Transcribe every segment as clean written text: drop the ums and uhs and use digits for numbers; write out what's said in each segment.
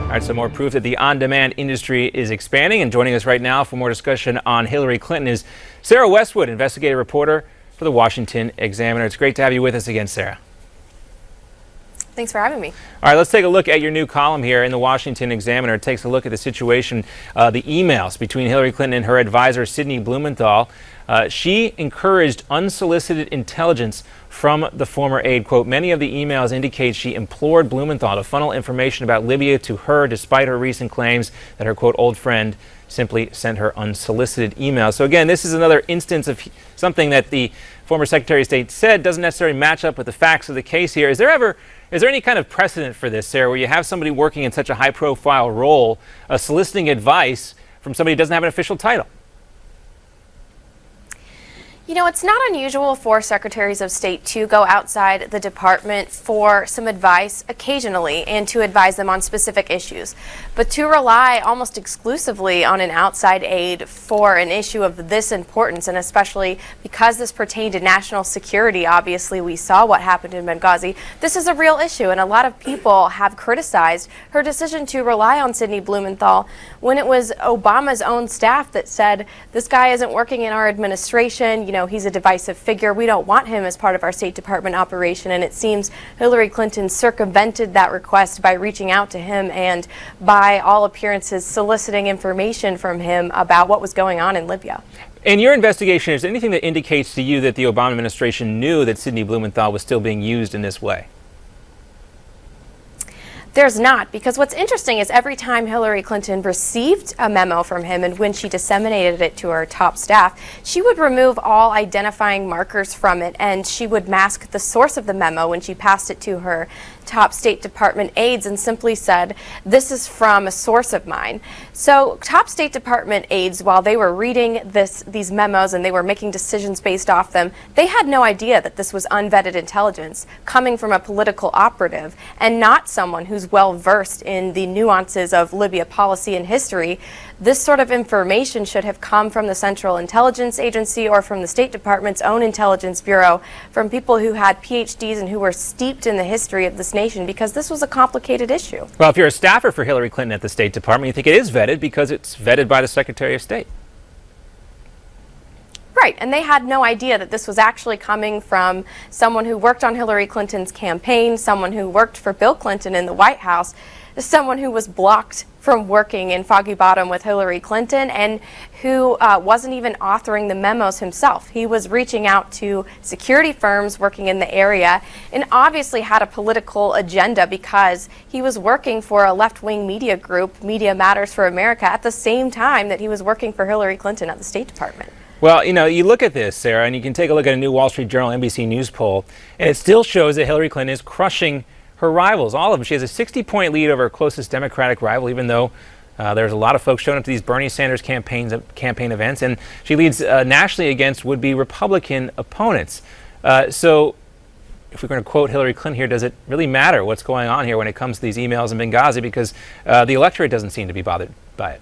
All right, so more proof that the on-demand industry is expanding. And joining us right now for more discussion on Hillary Clinton is Sarah Westwood, investigative reporter for the Washington Examiner. It's great to have you with us again, Sarah. Thanks for having me. All right, let's take a look at your new column here in the Washington Examiner. It takes a look at the situation, the emails between Hillary Clinton and her advisor, Sidney Blumenthal. She encouraged unsolicited intelligence from the former aide. Quote, many of the emails indicate she implored Blumenthal to funnel information about Libya to her despite her recent claims that her, quote, old friend simply sent her unsolicited emails. So again, this is another instance of something that the former Secretary of State said doesn't necessarily match up with the facts of the case here. Is there any kind of precedent for this, Sarah, where you have somebody working in such a high-profile role soliciting advice from somebody who doesn't have an official title? You know, it's not unusual for secretaries of state to go outside the department for some advice occasionally and to advise them on specific issues. But to rely almost exclusively on an outside aide for an issue of this importance, and especially because this pertained to national security, obviously we saw what happened in Benghazi, this is a real issue, and a lot of people have criticized her decision to rely on Sidney Blumenthal when it was Obama's own staff that said, this guy isn't working in our administration, you know, he's a divisive figure. We don't want him as part of our State Department operation. And it seems Hillary Clinton circumvented that request by reaching out to him and, by all appearances, soliciting information from him about what was going on in Libya. In your investigation, is there anything that indicates to you that the Obama administration knew that Sidney Blumenthal was still being used in this way? There's not, because what's interesting is every time Hillary Clinton received a memo from him and when she disseminated it to her top staff, she would remove all identifying markers from it and she would mask the source of the memo when she passed it to her top State Department aides and simply said, this is from a source of mine. So top State Department aides, while they were reading these memos and they were making decisions based off them, they had no idea that this was unvetted intelligence coming from a political operative and not someone who's well versed in the nuances of Libya policy and history. This sort of information should have come from the Central Intelligence Agency or from the State Department's own Intelligence Bureau, from people who had PhDs and who were steeped in the history of this nation, because this was a complicated issue. Well, if you're a staffer for Hillary Clinton at the State Department, you think it is vetted because it's vetted by the Secretary of State. Right, and they had no idea that this was actually coming from someone who worked on Hillary Clinton's campaign, someone who worked for Bill Clinton in the White House, someone who was blocked from working in Foggy Bottom with Hillary Clinton and who wasn't even authoring the memos himself. He was reaching out to security firms working in the area and obviously had a political agenda because he was working for a left-wing media group, Media Matters for America, at the same time that he was working for Hillary Clinton at the State Department. Well, you know, you look at this, Sarah, and you can take a look at a new Wall Street Journal NBC News poll, and it still shows that Hillary Clinton is crushing her rivals, all of them. She has a 60-point lead over her closest Democratic rival, even though there's a lot of folks showing up to these Bernie Sanders campaign events, and she leads nationally against would-be Republican opponents. So if we're going to quote Hillary Clinton here, does it really matter what's going on here when it comes to these emails in Benghazi? Because the electorate doesn't seem to be bothered by it.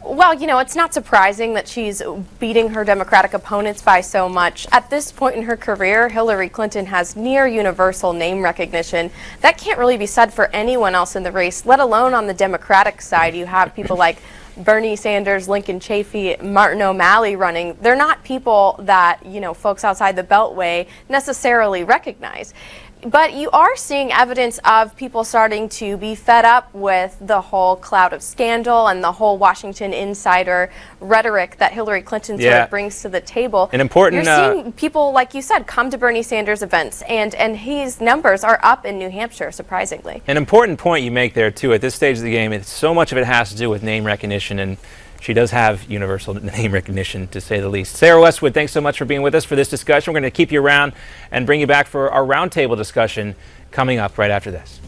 Well, you know, it's not surprising that she's beating her Democratic opponents by so much. At this point in her career, Hillary Clinton has near universal name recognition. That can't really be said for anyone else in the race, let alone on the Democratic side. You have people like Bernie Sanders, Lincoln Chafee, Martin O'Malley running. They're not people that, you know, folks outside the Beltway necessarily recognize. But you are seeing evidence of people starting to be fed up with the whole cloud of scandal and the whole Washington insider rhetoric that Hillary Clinton sort of brings to the table. You're seeing people, like you said, come to Bernie Sanders events, and his numbers are up in New Hampshire, surprisingly. An important point you make there, too. At this stage of the game, so much of it has to do with name recognition, and she does have universal name recognition, to say the least. Sarah Westwood, thanks so much for being with us for this discussion. We're going to keep you around and bring you back for our roundtable discussion coming up right after this.